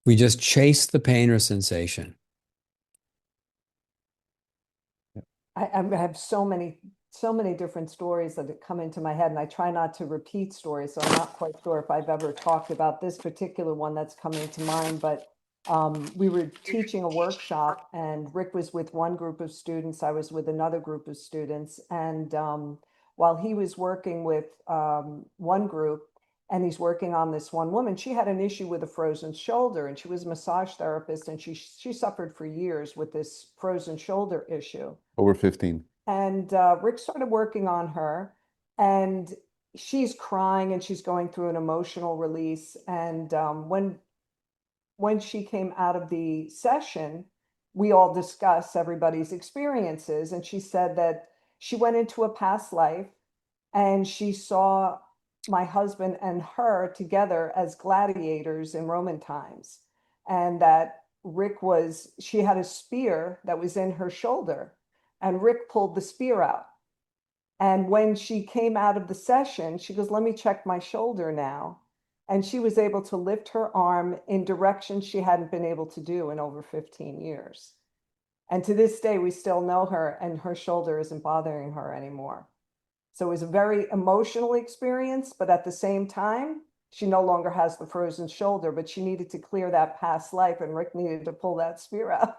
We just chase the pain or sensation. I have so many different stories that come into my head, and I try not to repeat stories. So I'm not quite sure if I've ever talked about this particular one that's coming to mind, but we were teaching a workshop and Rick was with one group of students. I was with another group of students. And while he was working with one group, and he's working on this one woman, she had an issue with a frozen shoulder, and she was a massage therapist, and she suffered for years with this frozen shoulder issue. Over 15. And Rick started working on her, and she's crying and she's going through an emotional release. And when she came out of the session, we all discussed everybody's experiences. And she said that she went into a past life and she saw my husband and her together as gladiators in Roman times. And that she had a spear that was in her shoulder, and Rick pulled the spear out. And when she came out of the session, she goes, let me check my shoulder now. And she was able to lift her arm in directions she hadn't been able to do in over 15 years. And to this day, we still know her, and her shoulder isn't bothering her anymore. So it was a very emotional experience, but at the same time, she no longer has the frozen shoulder, but she needed to clear that past life, and Rick needed to pull that spear out.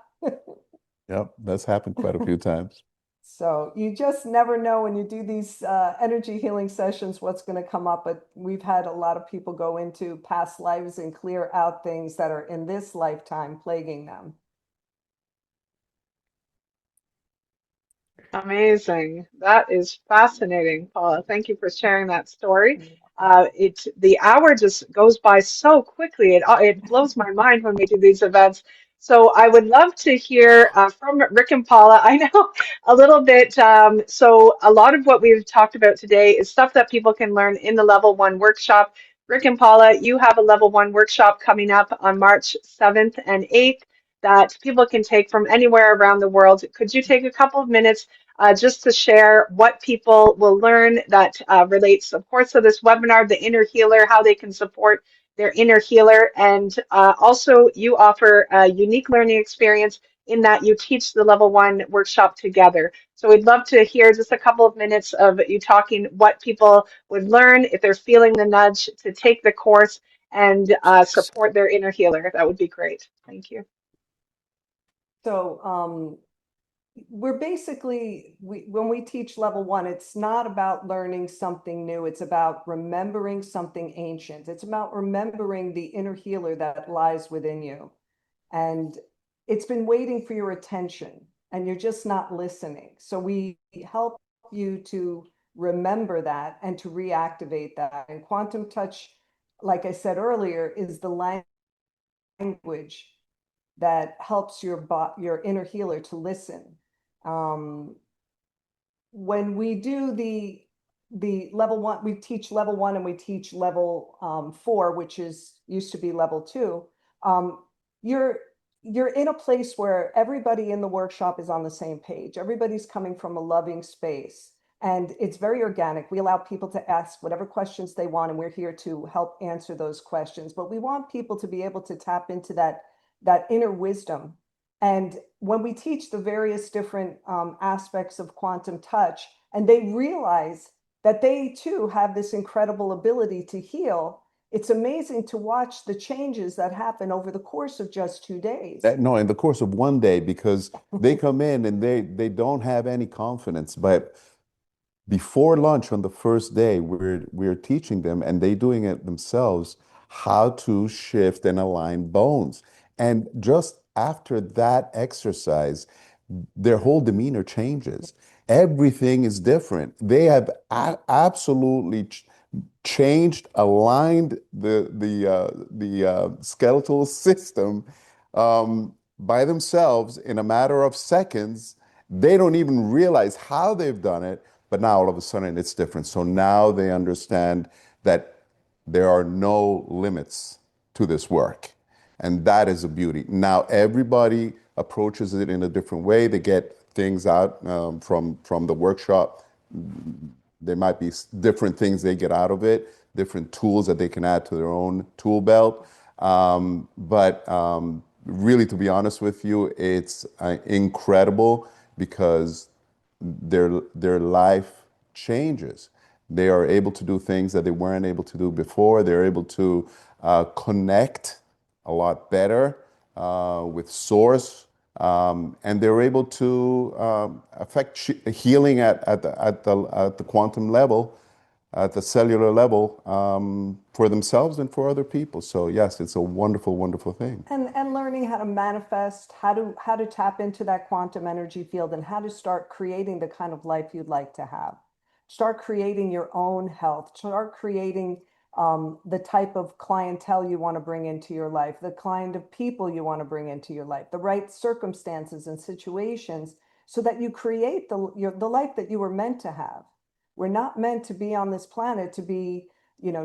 Yep, that's happened quite a few times. So you just never know when you do these energy healing sessions what's going to come up. But we've had a lot of people go into past lives and clear out things that are in this lifetime plaguing them. Amazing. That is fascinating, Paula. Thank you for sharing that story. The hour just goes by so quickly. It blows my mind when we do these events. So I would love to hear from Rick and Paula. I know a little bit. So a lot of what we've talked about today is stuff that people can learn in the level one workshop. Rick and Paula, you have a level one workshop coming up on March 7th and 8th that people can take from anywhere around the world. Could you take a couple of minutes just to share what people will learn that relates, of course, to this webinar, the inner healer, how they can support their inner healer. And also, you offer a unique learning experience in that you teach the level one workshop together. So we'd love to hear just a couple of minutes of you talking what people would learn if they're feeling the nudge to take the course and support their inner healer. That would be great. Thank you. So we're basically, when we teach level one, it's not about learning something new. It's about remembering something ancient. It's about remembering the inner healer that lies within you. And it's been waiting for your attention, and you're just not listening. So we help you to remember that and to reactivate that. And quantum touch, like I said earlier, is the language that helps your inner healer to listen. When we do the level one, we teach level one and we teach level 4, which used to be level 2. You're in a place where everybody in the workshop is on the same page. Everybody's coming from a loving space, and it's very organic. We allow people to ask whatever questions they want, and we're here to help answer those questions. But we want people to be able to tap into that inner wisdom. And when we teach the various different aspects of quantum touch, and they realize that they too have this incredible ability to heal, it's amazing to watch the changes that happen over the course of just 2 days. No, in the course of one day, because they come in and they don't have any confidence. But before lunch on the first day, we're teaching them, and they doing it themselves, how to shift and align bones. And just after that exercise, their whole demeanor changes. Everything is different. They have absolutely changed, aligned the skeletal system by themselves in a matter of seconds. They don't even realize how they've done it, but now all of a sudden it's different. So now they understand that there are no limits to this work. And that is a beauty. Now everybody approaches it in a different way. They get things out from the workshop. There might be different things they get out of it, different tools that they can add to their own tool belt. But really, to be honest with you, it's incredible because their life changes. They are able to do things that they weren't able to do before. They're able to connect a lot better with source, and they're able to affect healing at the quantum level, at the cellular level, for themselves and for other people. So yes, it's a wonderful, wonderful thing. And learning how to manifest, how to tap into that quantum energy field, and how to start creating the kind of life you'd like to have. Start creating your own health. Start creating the type of clientele you want to bring into your life, the kind of people you want to bring into your life, the right circumstances and situations, so that you create the life that you were meant to have. We're not meant to be on this planet to be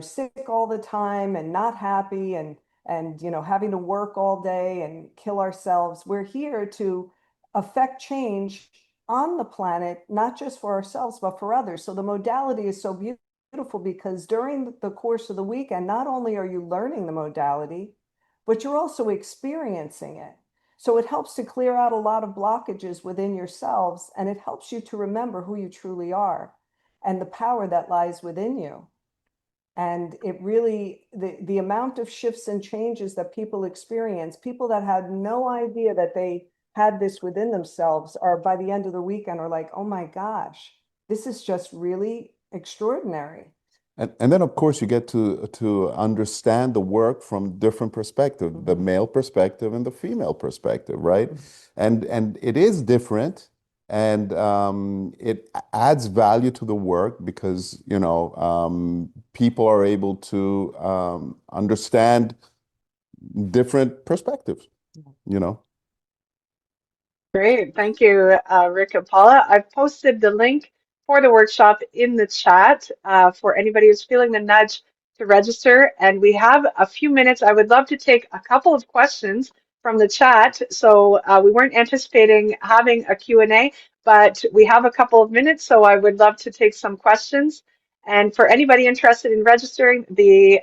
sick all the time and not happy and having to work all day and kill ourselves. We're here to affect change on the planet, not just for ourselves, but for others. So the modality is so beautiful because during the course of the weekend, not only are you learning the modality, but you're also experiencing it. So it helps to clear out a lot of blockages within yourselves, and it helps you to remember who you truly are and the power that lies within you. And it really, the amount of shifts and changes that people experience, people that had no idea that they had this within themselves are by the end of the weekend are like, oh my gosh, this is just really extraordinary. And then, of course, you get to understand the work from different perspectives, the male perspective and the female perspective, right? And it is different, and it adds value to the work because, people are able to understand different perspectives, you know. Great. Thank you, Rick and Paula. I've posted the link for the workshop in the chat for anybody who's feeling the nudge to register. And we have a few minutes. I would love to take a couple of questions from the chat. So we weren't anticipating having a Q&A, but we have a couple of minutes. So I would love to take some questions. And for anybody interested in registering, the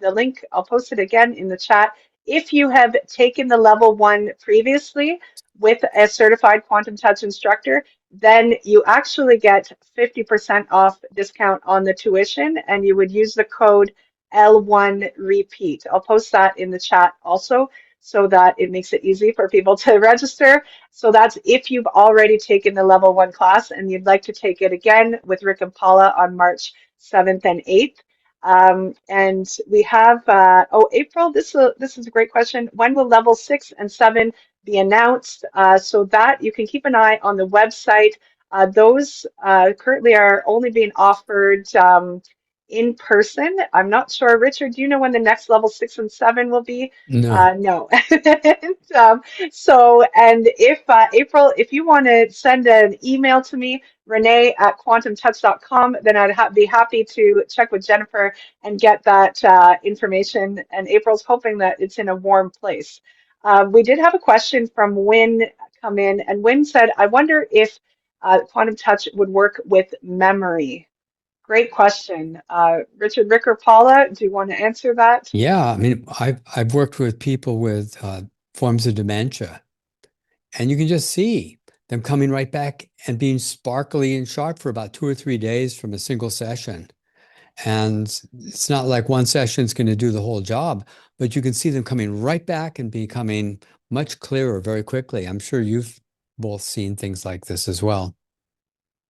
link, I'll post it again in the chat. If you have taken the level 1 previously, with a certified quantum touch instructor, then you actually get 50% off discount on the tuition, and you would use the code L1 repeat. I'll post that in the chat also so that it makes it easy for people to register. So that's if you've already taken the level 1 class and you'd like to take it again with Rick and Paula on March 7th and 8th. And we have, April, this is a great question. When will level 6 and 7 be announced, so that you can keep an eye on the website? Those currently are only being offered in person. I'm not sure. Richard, do you know when the next level 6 and 7 will be? No. No. And if April, if you want to send an email to me, Renee at quantumtouch.com, then I'd be happy to check with Jennifer and get that information. And April's hoping that it's in a warm place. We did have a question from Wynn come in, and Wynn said, I wonder if quantum touch would work with memory. Great question. Richard, Rick, or Paula, do you want to answer that? Yeah, I mean, I've worked with people with forms of dementia, and you can just see them coming right back and being sparkly and sharp for about 2 or 3 days from a single session. And it's not like one session is going to do the whole job, but you can see them coming right back and becoming much clearer very quickly. I'm sure you've both seen things like this as well.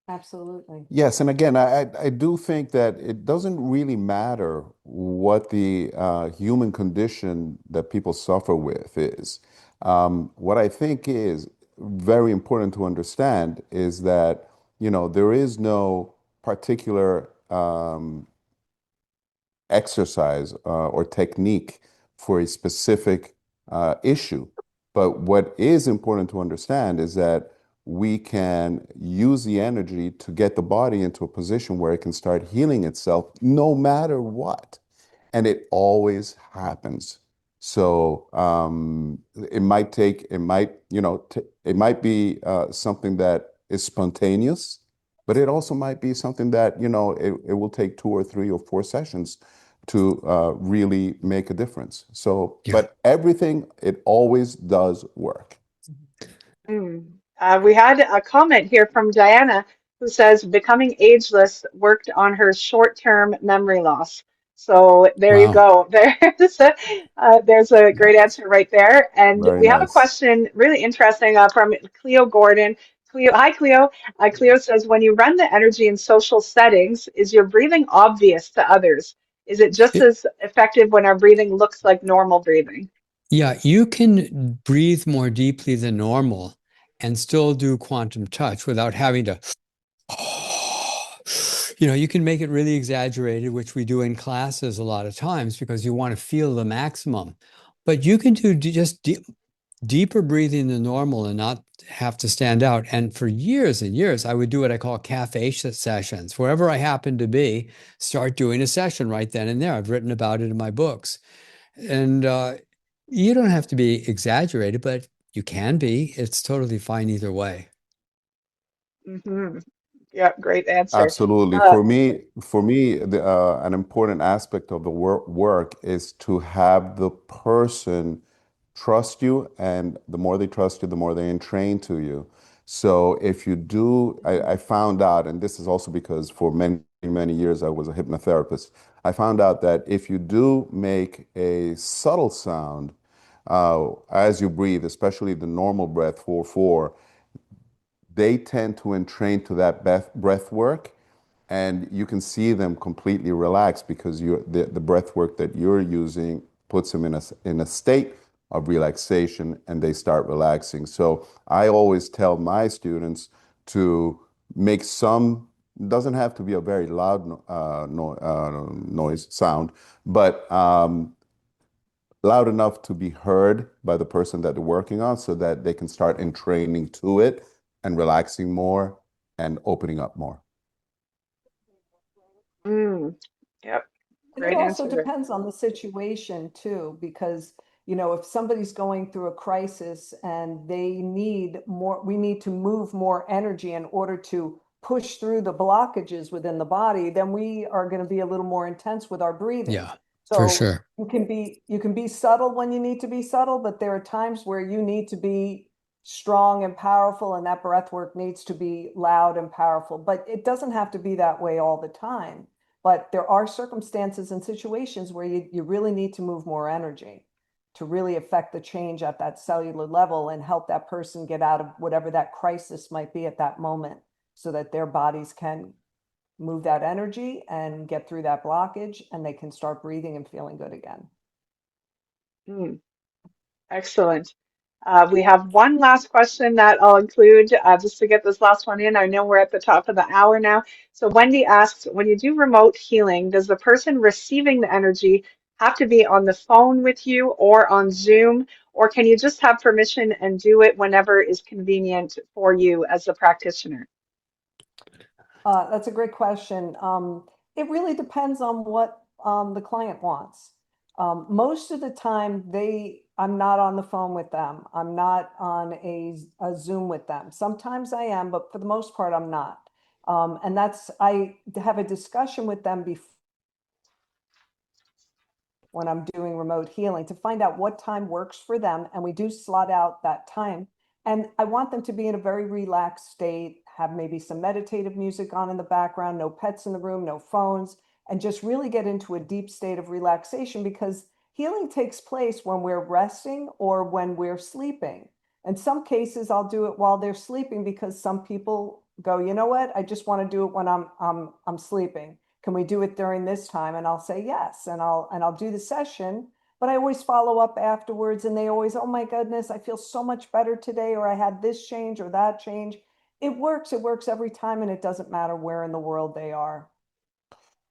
Absolutely. Yes, and again, I do think that it doesn't really matter what the human condition that people suffer with is. What I think is very important to understand is that, there is no particular exercise or technique for a specific issue. But what is important to understand is that we can use the energy to get the body into a position where it can start healing itself no matter what. And it always happens. So it might be something that is spontaneous, but it also might be something that, it will take 2 or 3 or 4 sessions to really make a difference. So, Yeah. but everything, it always does work. We had a comment here from Diana who says becoming ageless worked on her short-term memory loss. So there you Wow. go. There's a great answer right there. And Very we have a nice. question really interesting from Cleo Gordon. Cleo, hi Cleo. Cleo says, when you run the energy in social settings, is your breathing obvious to others? Is it just It- as effective when our breathing looks like normal breathing? yeah, you can breathe more deeply than normal and still do quantum touch without having to, you can make it really exaggerated, which we do in classes a lot of times because you want to feel the maximum. But you can do just deeper breathing than normal and not have to stand out. And for years and years, I would do what I call cafe sessions. Wherever I happened to be, start doing a session right then and there. I've written about it in my books. And you don't have to be exaggerated, but you can be. It's totally fine either way. Hmm. Yeah, great answer. Absolutely. Uh, For me, an important aspect of the work is to have the person trust you, and the more they trust you, the more they entrain to you. So if you do, I found out, and this is also because for many, many years I was a hypnotherapist, I found out that if you do make a subtle sound as you breathe, especially the normal breath, 4-4, they tend to entrain to that breath work, and you can see them completely relaxed because the breath work that you're using puts them in a state of relaxation, and they start relaxing. So I always tell my students to make some, doesn't have to be a very loud noise sound, but loud enough to be heard by the person that they're working on, so that they can start entraining to it and relaxing more and opening up more. mm, yep, And it great also answer, Rick. depends on the situation too, because, if somebody's going through a crisis and they need more, we need to move more energy in order to push through the blockages within the body, then we are going to be a little more intense with our breathing. Yeah, for So sure. you can be subtle when you need to be subtle, but there are times where you need to be strong and powerful, and that breath work needs to be loud and powerful. But it doesn't have to be that way all the time. But there are circumstances and situations where you really need to move more energy to really affect the change at that cellular level and help that person get out of whatever that crisis might be at that moment, so that their bodies can move that energy and get through that blockage, and they can start breathing and feeling good again. Mm, excellent. We have one last question that I'll include just to get this last one in. I know we're at the top of the hour now. So Wendy asks, when you do remote healing, does the person receiving the energy have to be on the phone with you or on Zoom, or can you just have permission and do it whenever is convenient for you as the practitioner? That's a great question. It really depends on what the client wants. Most of the time, I'm not on the phone with them. I'm not on a Zoom with them. Sometimes I am, but for the most part, I'm not. And I have a discussion with them before when I'm doing remote healing to find out what time works for them. And we do slot out that time. And I want them to be in a very relaxed state, have maybe some meditative music on in the background, no pets in the room, no phones, and just really get into a deep state of relaxation, because healing takes place when we're resting or when we're sleeping. In some cases, I'll do it while they're sleeping, because some people go, you know what, I just want to do it when I'm sleeping. Can we do it during this time? And I'll say yes, and I'll do the session. But I always follow up afterwards, and they always, oh my goodness, I feel so much better today, or I had this change or that change. It works every time, and it doesn't matter where in the world they are.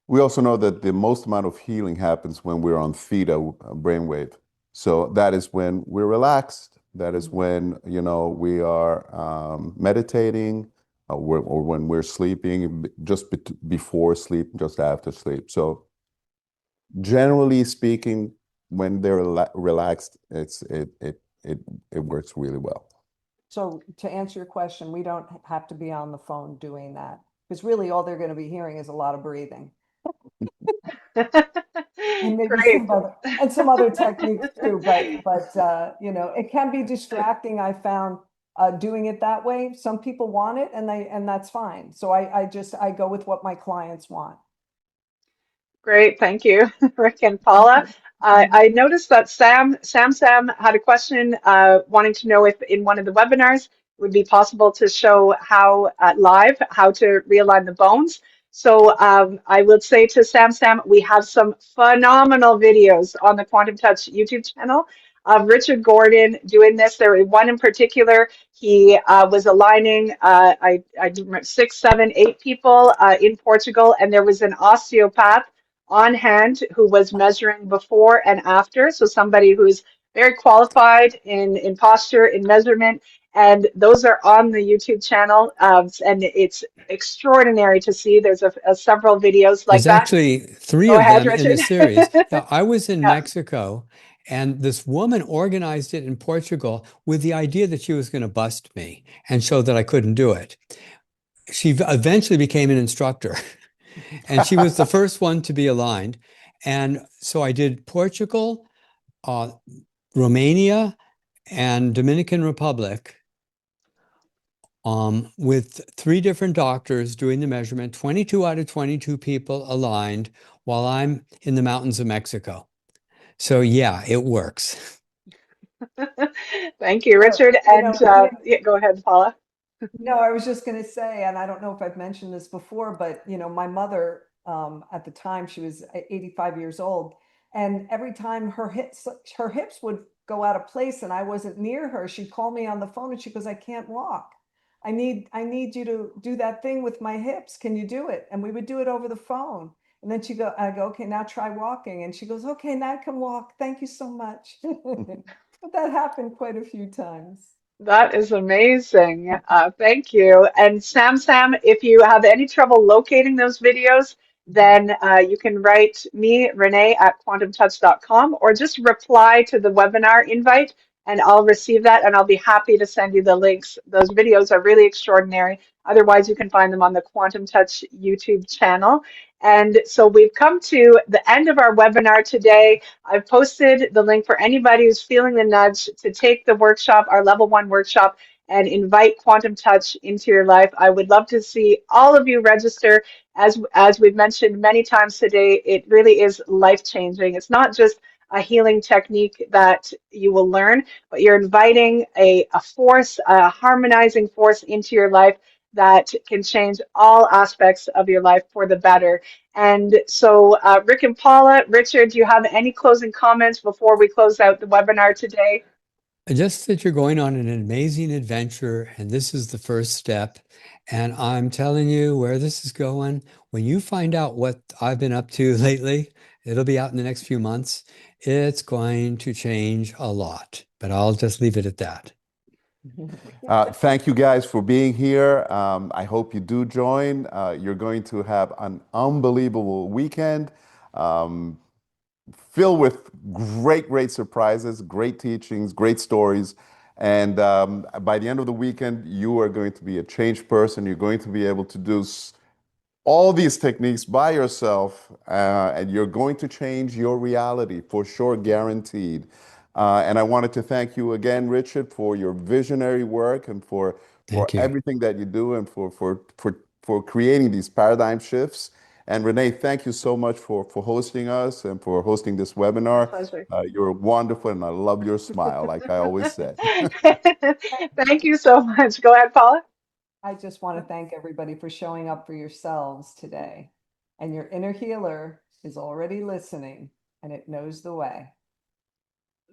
We also know that the most amount of healing happens when we're on theta brainwave. So that is when we're relaxed. That is when, we are meditating, or when we're sleeping, just before sleep, just after sleep. So generally speaking, when they're relaxed, it works really well. So to answer your question, we don't have to be on the phone doing that, because really all they're going to be hearing is a lot of breathing. And maybe Great. some other techniques too, but it can be distracting. I found doing it that way. Some people want it, and that's fine. So I go with what my clients want. Great, thank you, Rick and Paula. Okay. I noticed that Sam had a question wanting to know if in one of the webinars it would be possible to show how live how to realign the bones. So I would say to Sam, we have some phenomenal videos on the Quantum Touch YouTube channel of Richard Gordon doing this. There was one in particular. He was aligning, I do remember 6, 7, 8 people in Portugal, and there was an osteopath on hand who was measuring before and after. So somebody who's very qualified in posture, in measurement, and those are on the YouTube channel. And it's extraordinary to see. There's several videos like There's that. actually 3 Go of ahead, them in the Richard. series. Yeah, I was in Yeah. Mexico, and this woman organized it in Portugal with the idea that she was going to bust me and show that I couldn't do it. She eventually became an instructor, and she was the first one to be aligned. And so I did Portugal, uh, Romania, and Dominican Republic, with 3 different doctors doing the measurement, 22 out of 22 people aligned while I'm in the mountains of Mexico. So yeah, it works. Thank you, Well, Richard. you And know, Renee, yeah, go ahead, Paula. no, I was just going to say, and I don't know if I've mentioned this before, but my mother, at the time, she was 85 years old, and every time her hips would go out of place, and I wasn't near her, she'd call me on the phone, and she goes, "I can't walk. I need you to do that thing with my hips. Can you do it?" And we would do it over the phone. And then I go, "Okay, now try walking." And she goes, "Okay, now I can walk. Thank you so much." But that happened quite a few times. That is amazing. Thank you. And Sam, if you have any trouble locating those videos, then you can write me, Renee, at quantumtouch.com, or just reply to the webinar invite and I'll receive that and I'll be happy to send you the links. Those videos are really extraordinary. Otherwise, you can find them on the Quantum Touch YouTube channel. And so we've come to the end of our webinar today. I've posted the link for anybody who's feeling the nudge to take the workshop, our level 1 workshop, and invite Quantum Touch into your life. I would love to see all of you register. As we've mentioned many times today, it really is life-changing. It's not just a healing technique that you will learn, but you're inviting a force, a harmonizing force into your life that can change all aspects of your life for the better. And so, Rick and Paula, Richard, do you have any closing comments before we close out the webinar today? Just that you're going on an amazing adventure, and this is the first step. And I'm telling you where this is going. When you find out what I've been up to lately, it'll be out in the next few months. It's going to change a lot, but I'll just leave it at that. Thank you guys for being here. I hope you do join. You're going to have an unbelievable weekend, filled with great surprises, great teachings, great stories. And by the end of the weekend, you are going to be a changed person. You're going to be able to do all these techniques by yourself, and you're going to change your reality for sure, guaranteed. And I wanted to thank you again, Richard, for your visionary work and for Thank you. everything that you do and for creating these paradigm shifts. And Renee, thank you so much for hosting us and for hosting this webinar. Pleasure. You're wonderful, and I love your smile, like I always say. Thank you so much. Go ahead, Paula. I just want to thank everybody for showing up for yourselves today. And your inner healer is already listening and it knows the way.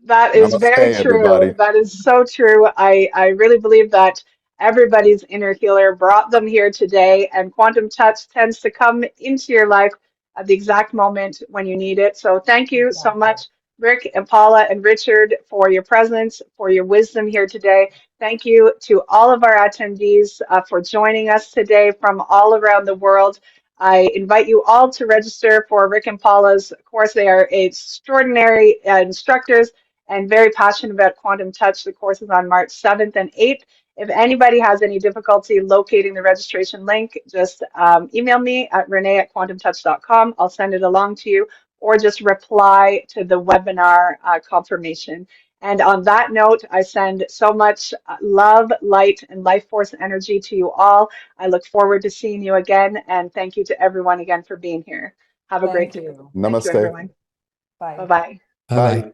That is Namaste, very true. everybody. That is so true. I really believe that everybody's inner healer brought them here today, and quantum touch tends to come into your life at the exact moment when you need it. So thank you so Exactly. much, Rick and Paula and Richard, for your presence, for your wisdom here today. Thank you to all of our attendees for joining us today from all around the world. I invite you all to register for Rick and Paula's course. They are extraordinary instructors and very passionate about quantum touch. The course is on March 7th and 8th. If anybody has any difficulty locating the registration link, just email me at renee@quantumtouch.com. I'll send it along to you, or just reply to the webinar confirmation. And on that note, I send so much love, light, and life force energy to you all. I look forward to seeing you again, and thank you to everyone again for being here. Have a great Thank day. you. Thank you, Namaste. everyone. Bye. Bye-bye. Bye bye. Bye.